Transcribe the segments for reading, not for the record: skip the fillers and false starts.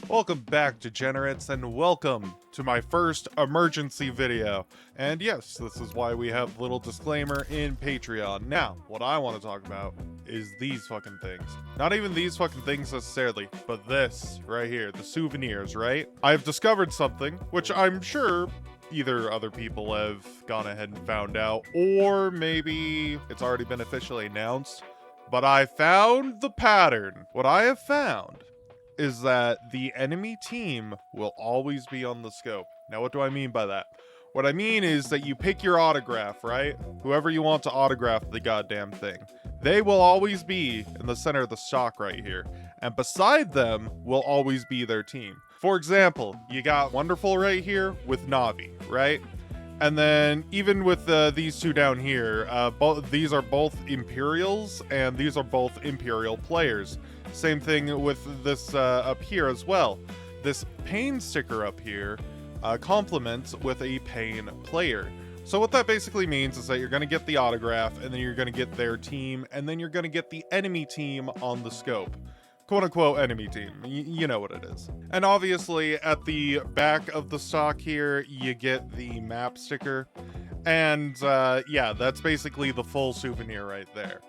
Welcome back, degenerates, and welcome to my first emergency video. And yes, this is why we have a little disclaimer in Patreon. Now, what I want to talk about is these fucking things. Not even these fucking things necessarily, but this right here, the souvenirs, right? I've discovered something, which I'm sure either other people have gone ahead and found out, or maybe it's already been officially announced, but I found the pattern. What I have found is that the enemy team will always be on the scope. Now, what do I mean by that? What I mean is that you pick your autograph, right? Whoever you want to autograph the goddamn thing. They will always be in the center of the stock right here. And beside them will always be their team. For example, you got Wonderful right here with Navi, right? And then even with these two down here, these are both Imperials and these are both Imperial players. Same thing with this up here as well. This Pain sticker up here complements with a Pain player. So what that basically means is that you're going to get the autograph, and then you're going to get their team, and then you're going to get the enemy team on the scope. Quote-unquote enemy team. You know what it is. And obviously, at the back of the stock here, you get the map sticker. And yeah, that's basically the full souvenir right there.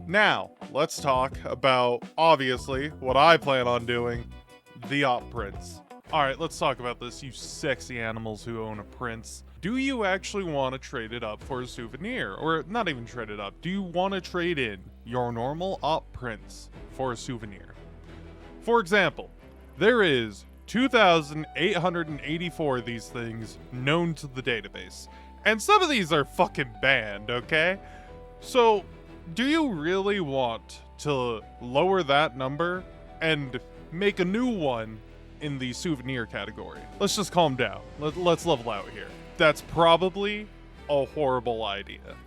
Now, let's talk about, obviously, what I plan on doing, the op prints. Alright, let's talk about this, you sexy animals who own a prince. Do you actually want to trade it up for a souvenir? Or not even trade it up. Do you want to trade in your normal op prints for a souvenir? For example, there is 2,884 of these things known to the database. And some of these are fucking banned, okay? So, do you really want to lower that number and make a new one in the souvenir category? Let's just calm down. Let's level out here. That's probably a horrible idea.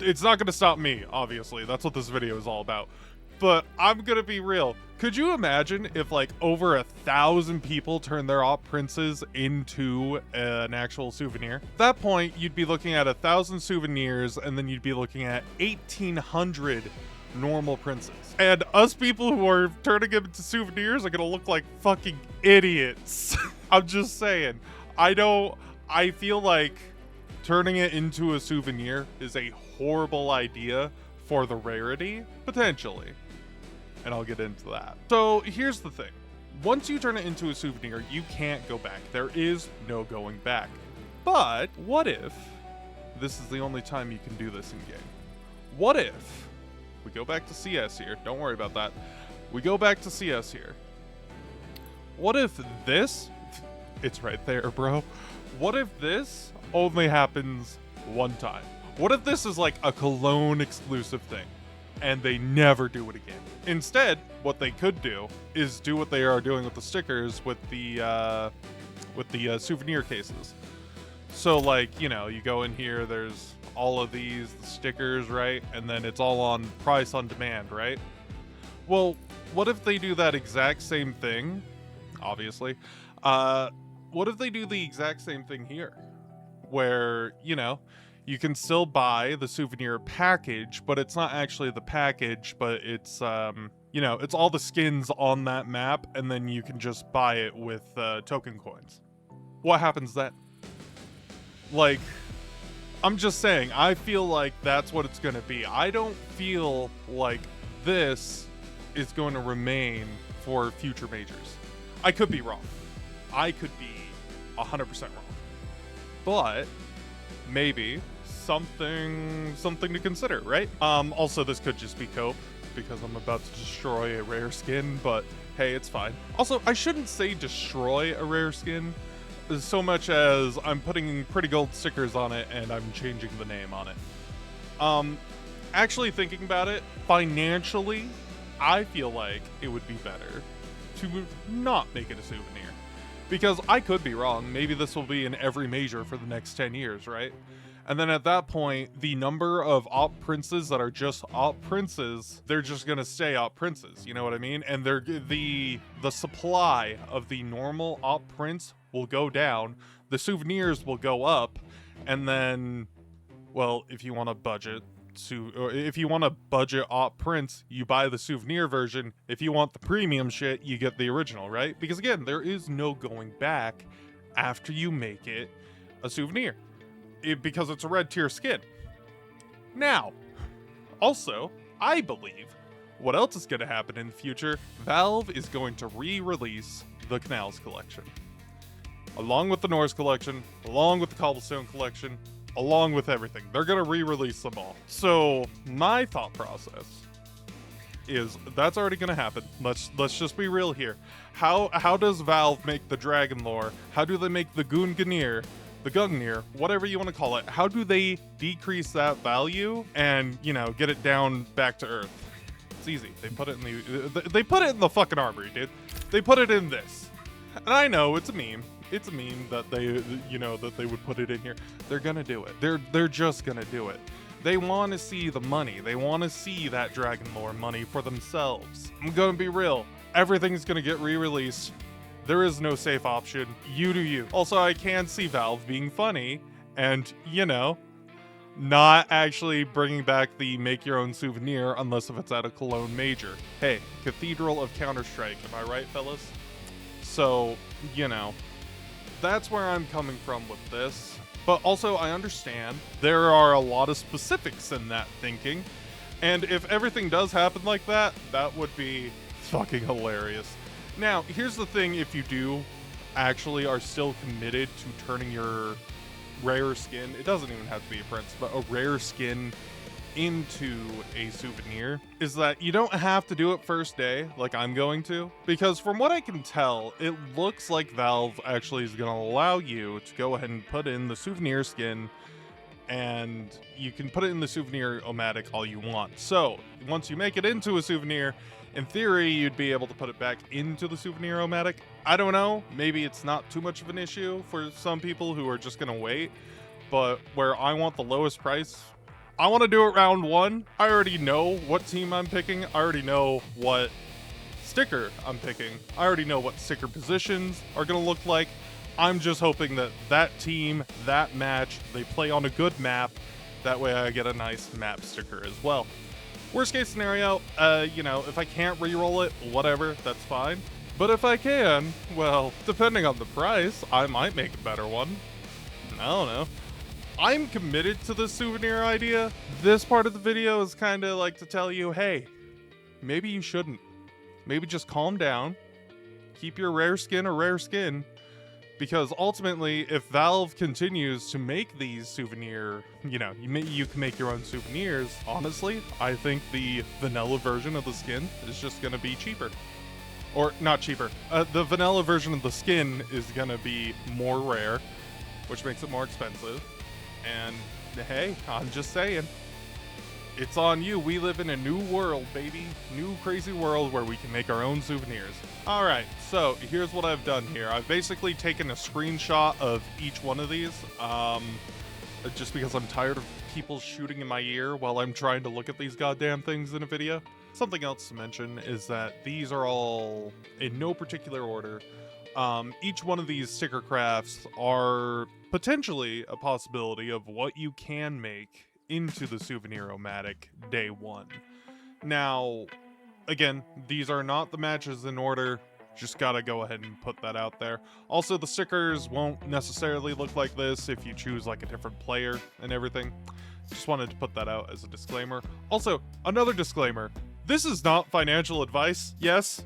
It's not going to stop me, obviously. That's what this video is all about. But I'm going to be real. Could you imagine if like over 1,000 people turned their op princes into an actual souvenir? At that point, you'd be looking at 1,000 souvenirs, and then you'd be looking at 1,800 normal princes. And us people who are turning them into souvenirs are going to look like fucking idiots. I'm just saying. I feel like turning it into a souvenir is a horrible idea for the rarity, potentially. And I'll get into that. So here's the thing. Once you turn it into a souvenir, you can't go back. There is no going back. But what if this is the only time you can do this in game? What if we go back to CS here? Don't worry about that. We go back to CS here. What if this, it's right there, bro. What if this only happens one time? What if this is like a Cologne exclusive thing and they never do it again? Instead, what they could do is do what they are doing with the stickers with the souvenir cases. So like, you know, you go in here, there's all of the stickers, right? And then it's all on price on demand, right? Well, what if they do that exact same thing? Obviously. What if they do the exact same thing here? Where, you know, you can still buy the souvenir package, but it's not actually the package, but it's, you know, it's all the skins on that map, and then you can just buy it with token coins. What happens then? Like, I'm just saying, I feel like that's what it's going to be. I don't feel like this is going to remain for future majors. I could be wrong. I could be 100% wrong. But maybe something to consider, right? Also, this could just be cope because I'm about to destroy a rare skin, but hey, it's fine. Also, I shouldn't say destroy a rare skin so much as I'm putting pretty gold stickers on it and I'm changing the name on it. Actually thinking about it, financially, I feel like it would be better to not make it a souvenir. Because I could be wrong. Maybe this will be in every major for the next 10 years, right? And then at that point, the number of op princes that are just op princes, they're just gonna stay op princes, you know what I mean? And the supply of the normal op prince will go down, the souvenirs will go up, and then, well, if you want to budget, or if you want a budget op prints, you buy the souvenir version. If you want the premium shit, you get the original, right? Because again, there is no going back after you make it a souvenir, because it's a red tier skin. Now, also, I believe what else is going to happen in the future, Valve is going to re-release the Canals collection. Along with the Norse collection, along with the Cobblestone collection, along with everything. They're going to re-release them all. So, my thought process is that's already going to happen. Let's just be real here. How does Valve make the Dragon Lore? How do they make the Gungnir? The Gungnir, whatever you want to call it, how do they decrease that value and, you know, get it down back to Earth? It's easy. They put it in the fucking armory, dude. They put it in this. And I know it's a meme. It's a meme that they, you know, that they would put it in here. They're gonna do it. They're just gonna do it. They want to see the money. They want to see that Dragon Lore money for themselves. I'm gonna be real. Everything's gonna get re-released. There is no safe option. You do you. Also, I can see Valve being funny and, you know, not actually bringing back the make your own souvenir unless if it's at a Cologne major. Hey, Cathedral of Counter-Strike, am I right, fellas? So, you know, that's where I'm coming from with this. But also, I understand there are a lot of specifics in that thinking. And if everything does happen like that, that would be fucking hilarious. Now, here's the thing, if you do actually are still committed to turning your rare skin, it doesn't even have to be a prince, but a rare skin into a souvenir, is that you don't have to do it first day like I'm going to. Because from what I can tell, it looks like Valve actually is going to allow you to go ahead and put in the souvenir skin, and you can put it in the souvenir-o-matic all you want. So, once you make it into a souvenir, in theory, you'd be able to put it back into the souvenir-o-matic. I don't know, maybe it's not too much of an issue for some people who are just gonna wait, but where I want the lowest price, I want to do it round one. I already know what team I'm picking. I already know what sticker I'm picking. I already know what sticker positions are gonna look like. I'm just hoping that that team, that match, they play on a good map. That way I get a nice map sticker as well. Worst case scenario, you know, if I can't reroll it, whatever, that's fine. But if I can, well, depending on the price, I might make a better one. I don't know. I'm committed to the souvenir idea. This part of the video is kind of like to tell you, hey, maybe you shouldn't. Maybe just calm down. Keep your rare skin a rare skin. Because ultimately, if Valve continues to make these souvenir, you know, you can make your own souvenirs, honestly, I think the vanilla version of the skin is just going to be cheaper. Or, not cheaper. The vanilla version of the skin is going to be more rare, which makes it more expensive. And, hey, I'm just saying, it's on you. We live in a new world, baby. New crazy world where we can make our own souvenirs. Alright, so here's what I've done here. I've basically taken a screenshot of each one of these, just because I'm tired of people shooting in my ear while I'm trying to look at these goddamn things in a video. Something else to mention is that these are all in no particular order. Each one of these sticker crafts are potentially a possibility of what you can make into the souvenir-o-matic day one. Now, again, these are not the matches in order. Just gotta go ahead and put that out there. Also, the stickers won't necessarily look like this if you choose like a different player and everything. Just wanted to put that out as a disclaimer. Also, another disclaimer. This is not financial advice. Yes,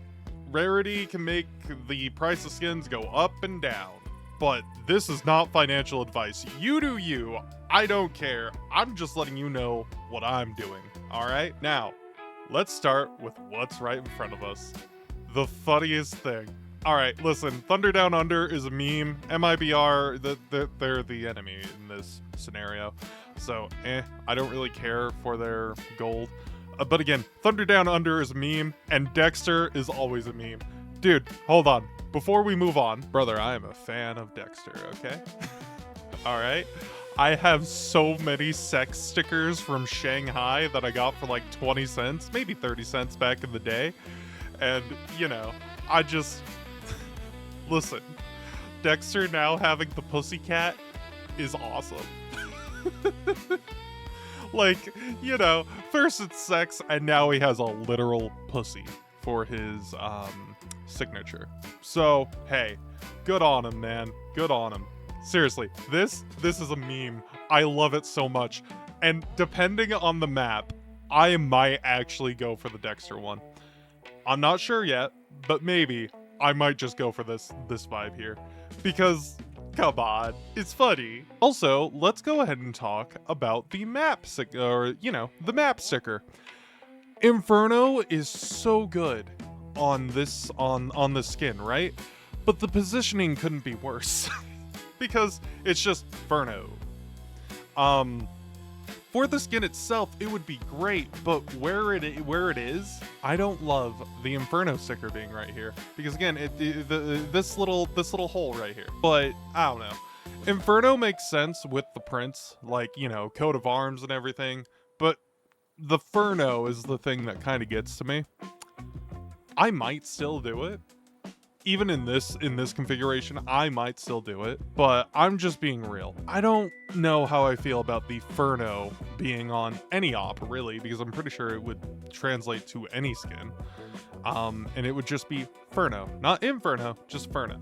rarity can make the price of skins go up and down. But this is not financial advice. You do you. I don't care. I'm just letting you know what I'm doing. Alright? Now, let's start with what's right in front of us. The funniest thing. Alright, listen. Thunder Down Under is a meme. MIBR, they're the enemy in this scenario. So, I don't really care for their gold. But again, Thunder Down Under is a meme, and Dexter is always a meme. Dude, hold on. Before we move on, brother, I am a fan of Dexter, okay? Alright? I have so many sex stickers from Shanghai that I got for like 20 cents, maybe 30 cents back in the day. And, you know, I just... Listen, Dexter now having the pussycat is awesome. Like, you know, first it's sex, and now he has a literal pussy for his signature. So, hey, good on him, man. Good on him. Seriously, this is a meme. I love it so much. And depending on the map, I might actually go for the Dexter one. I'm not sure yet, but maybe I might just go for this vibe here. Because, come on, it's funny. Also, let's go ahead and talk about the map, the map sticker. Inferno is so good on this skin, right? But the positioning couldn't be worse. Because it's just Inferno. For the skin itself, it would be great, but where it is, I don't love the Inferno sticker being right here, because again, this little hole right here. But I don't know. Inferno makes sense with the prints, like, you know, coat of arms and everything, but the Ferno is the thing that kind of gets to me. I might still do it. Even in this configuration, I might still do it, but I'm just being real. I don't know how I feel about the Ferno being on any op, really, because I'm pretty sure it would translate to any skin. And it would just be Ferno. Not Inferno, just Ferno.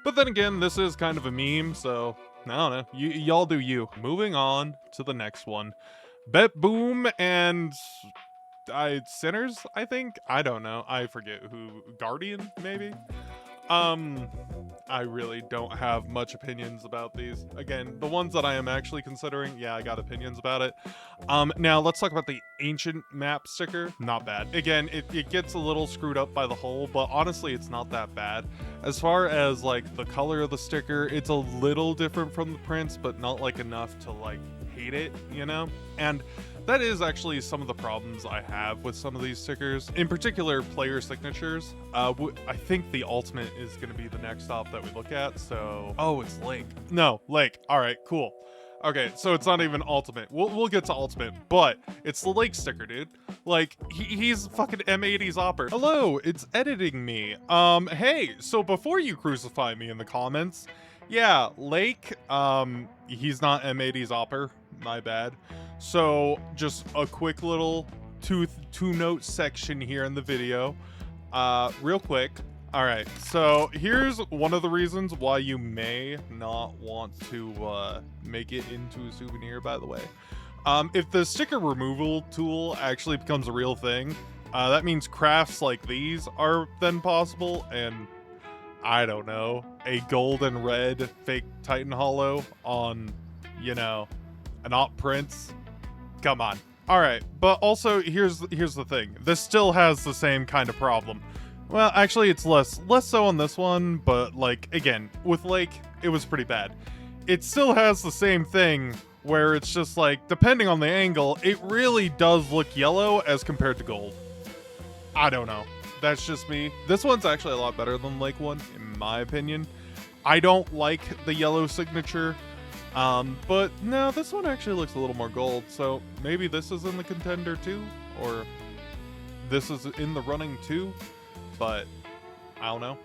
But then again, this is kind of a meme, so I don't know. Y'all do you. Moving on to the next one. Bet Boom and... Sinners, I think? I don't know. I forget who. Guardian, maybe? I really don't have much opinions about these. Again, the ones that I am actually considering, yeah, I got opinions about it. Now, let's talk about the ancient map sticker. Not bad. Again, it gets a little screwed up by the hole, but honestly, it's not that bad. As far as, like, the color of the sticker, it's a little different from the prints, but not, like, enough to, like, hate it, you know? And that is actually some of the problems I have with some of these stickers. In particular, player signatures. I think the ultimate is going to be the next stop that we look at, so... Oh, it's Lake. No, Lake. All right, cool. Okay, so it's not even ultimate. We'll get to ultimate, but it's the Lake sticker, dude. Like, he's fucking M80's opper. Hello, it's editing me. Hey, so before you crucify me in the comments, yeah, Lake, he's not M80's opper. My bad. So just a quick little two-note section here in the video, real quick. All right, so here's one of the reasons why you may not want to make it into a souvenir, by the way. If the sticker removal tool actually becomes a real thing, that means crafts like these are then possible, and I don't know, a gold and red fake Titan Hollow on, you know, an op prints. Come on. All right, but also here's the thing. This still has the same kind of problem. Well, actually, it's less so on this one, but like again, with Lake, it was pretty bad. It still has the same thing where it's just like, depending on the angle, it really does look yellow as compared to gold. I don't know. That's just me. This one's actually a lot better than Lake one, in my opinion. I don't like the yellow signature. But no, this one actually looks a little more gold, so maybe this is in the contender too, or this is in the running too, but I don't know.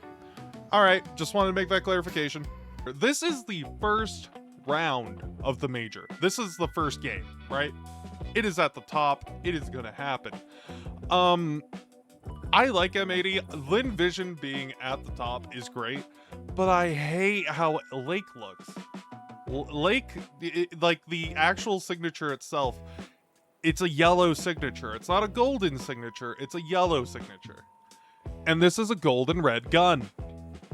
Alright, just wanted to make that clarification. This is the first round of the major. This is the first game, right? It is at the top. It is gonna happen. I like M80. Lin Vision being at the top is great, but I hate how Lake looks. Lake, like the actual signature itself, it's a yellow signature. It's not a golden signature, it's a yellow signature. And this is a gold and red gun.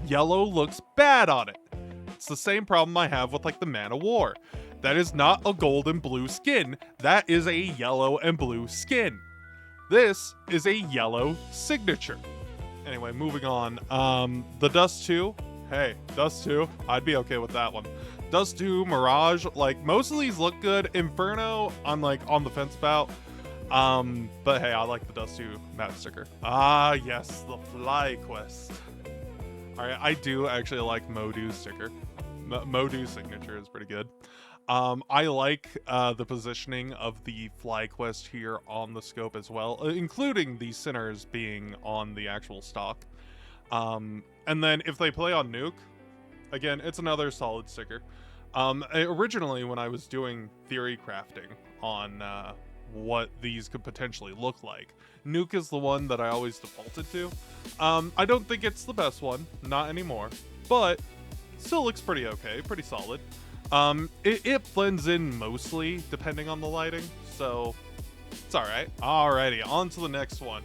Yellow looks bad on it. It's the same problem I have with like the Man of War. That is not a gold and blue skin. That is a yellow and blue skin. This is a yellow signature. Anyway, moving on. The Dust 2. Hey, Dust 2. I'd be okay with that one. Dust 2, Mirage, like most of these look good. Inferno, I'm like on the fence about. But hey, I like the Dust 2 map sticker. Ah, yes, the Fly Quest. All right, I do actually like Modu's sticker. Modu's signature is pretty good. I like the positioning of the Fly Quest here on the scope as well, including the Sinners being on the actual stock. And then if they play on Nuke, again, it's another solid sticker. Originally, when I was doing theory crafting on what these could potentially look like. Nuke is the one that I always defaulted to. I don't think it's the best one, not anymore, but still looks pretty okay, pretty solid. It blends in mostly depending on the lighting, so it's all right. Alrighty, on to the next one.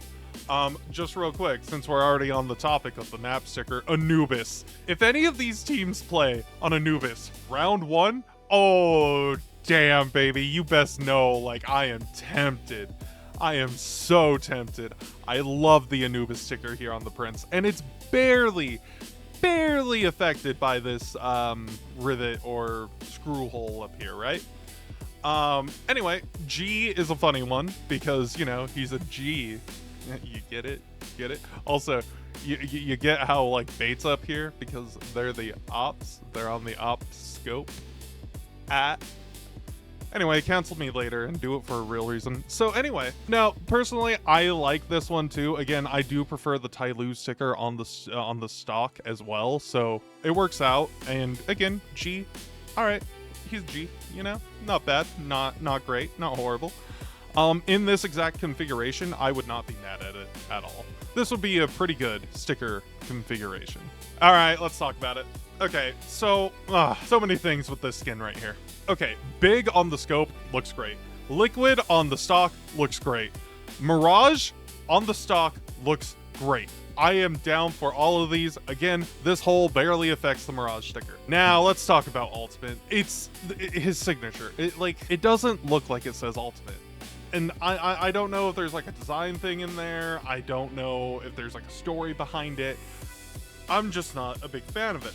Just real quick, since we're already on the topic of the map sticker, Anubis. If any of these teams play on Anubis, round 1, oh, damn, baby, you best know, like, I am tempted. I am so tempted. I love the Anubis sticker here on the Prince, and it's barely affected by this, rivet or screw hole up here, right? Anyway, G is a funny one because, you know, he's a G. You get it? Get it? Also, you get how, like, Bait's up here because they're the ops. They're on the ops scope. Anyway, cancel me later and do it for a real reason. So anyway, now, personally, I like this one too. Again, I do prefer the Tyloo sticker on the stock as well, so it works out. And again, G, all right, he's G, you know, not bad, not great, not horrible. In this exact configuration, I would not be mad at it at all. This would be a pretty good sticker configuration. All right, let's talk about it. Okay, so many things with this skin right here. Okay, big on the scope, looks great. Liquid on the stock, looks great. Mirage on the stock, looks great. I am down for all of these. Again, this hole barely affects the Mirage sticker. Now, let's talk about Ultimate. It's his signature. It doesn't look like it says Ultimate. And I don't know if there's like a design thing in there. I don't know if there's like a story behind it. I'm just not a big fan of it.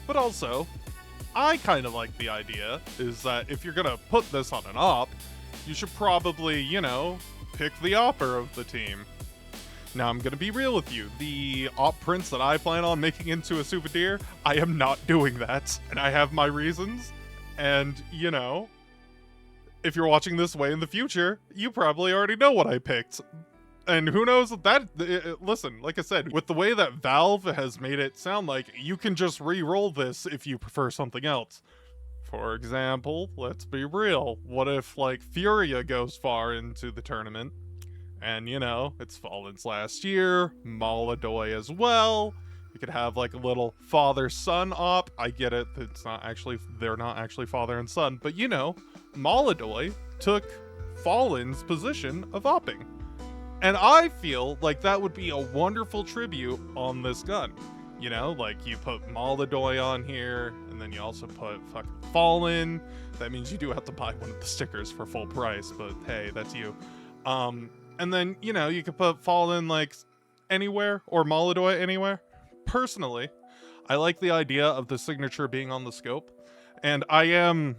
But also, I kind of like the idea is that if you're gonna put this on an op, you should probably, you know, pick the opper of the team. Now, I'm gonna be real with you. The op prints that I plan on making into a souvenir, I am not doing that. And I have my reasons. And, you know, if you're watching this way in the future, you probably already know what I picked. And who knows listen, like I said, with the way that Valve has made it sound like you can just re-roll this if you prefer something else. For example, let's be real. What if, like, Furia goes far into the tournament? And, you know, it's Fallen's last year, Moladoy as well. You could have, like, a little father-son op. I get it, they're not actually father and son, but, you know, Moladoy took Fallen's position of opping. And I feel like that would be a wonderful tribute on this gun. You know, like, you put Moladoy on here, and then you also put fucking Fallen. That means you do have to buy one of the stickers for full price, but hey, that's you. And then, you know, you could put Fallen, like, anywhere, or Moladoy anywhere. Personally, I like the idea of the signature being on the scope, and I'm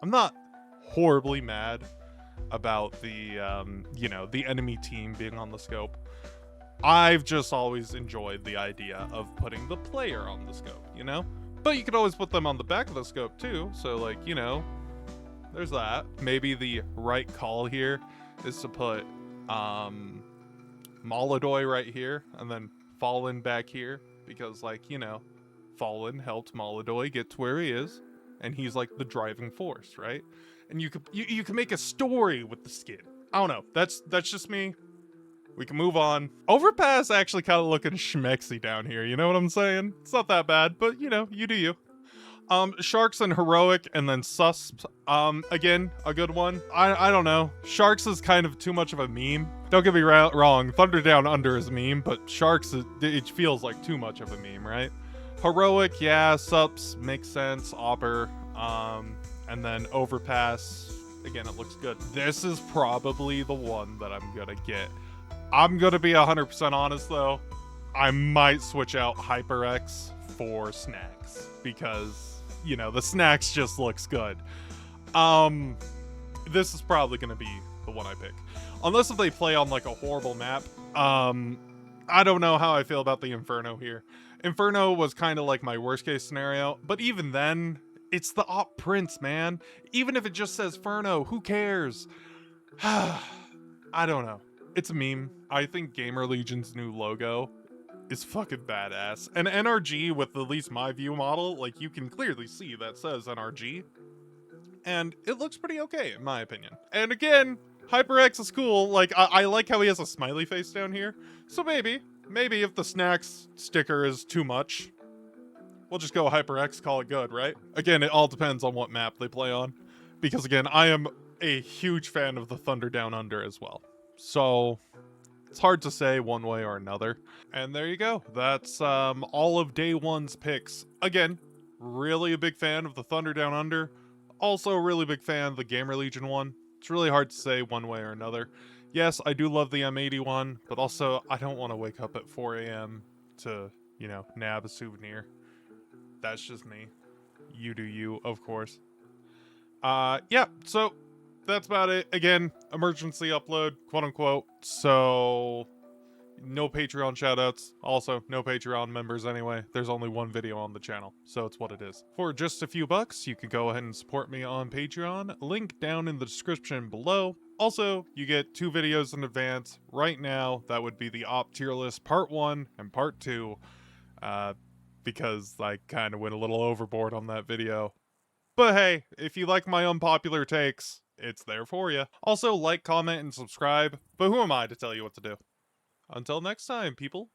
not horribly mad about the, you know, the enemy team being on the scope. I've just always enjoyed the idea of putting the player on the scope, you know? But you could always put them on the back of the scope too, so, like, you know, there's that. Maybe the right call here is to put Moladoy right here, and then Fallen back here, because, like, you know, Fallen helped Moladoy get to where he is, and he's like the driving force, right? And you could make a story with the skin. I don't know. That's just me. We can move on. Overpass actually kind of looking schmexy down here. You know what I'm saying? It's not that bad, but, you know, you do you. Sharks and Heroic, and then Susp. Again, a good one. I don't know. Sharks is kind of too much of a meme. Don't get me wrong. Thunder Down Under is a meme, but Sharks, it feels like too much of a meme, right? Heroic, yeah. Sups makes sense. Opper. And then Overpass, again, it looks good. This is probably the one that I'm gonna get. I'm gonna be 100% honest, though. I might switch out HyperX for Snacks, because, you know, the Snacks just looks good. This is probably gonna be the one I pick. Unless if they play on, like, a horrible map. I don't know how I feel about the Inferno here. Inferno was kind of like my worst case scenario, but even then, it's the op prince, man. Even if it just says Ferno, who cares? I don't know. It's a meme. I think Gamer Legion's new logo is fucking badass. And NRG, with at least my view model, like, you can clearly see that says NRG. and it looks pretty okay in my opinion. And again, HyperX is cool. Like, I like how he has a smiley face down here. So maybe if the snacks sticker is too much, we'll just go HyperX, call it good, right? Again, it all depends on what map they play on. Because again, I am a huge fan of the Thunder Down Under as well. So it's hard to say one way or another. And there you go. That's all of day one's picks. Again, really a big fan of the Thunder Down Under. Also a really big fan of the Gamer Legion one. It's really hard to say one way or another. Yes, I do love the M80 one, but also I don't want to wake up at 4 a.m. to, you know, nab a souvenir. That's just me. You do you, of course. Yeah, so that's about it. Again, emergency upload, quote unquote. So no Patreon shoutouts. Also, no Patreon members anyway. There's only one video on the channel, so it's what it is. For just a few bucks, you can go ahead and support me on Patreon. Link down in the description below. Also, you get 2 videos in advance right now. That would be the Op tier list part 1 and part 2. Because I kind of went a little overboard on that video. But hey, if you like my unpopular takes, it's there for you. Also, like, comment, and subscribe, but who am I to tell you what to do? Until next time, people.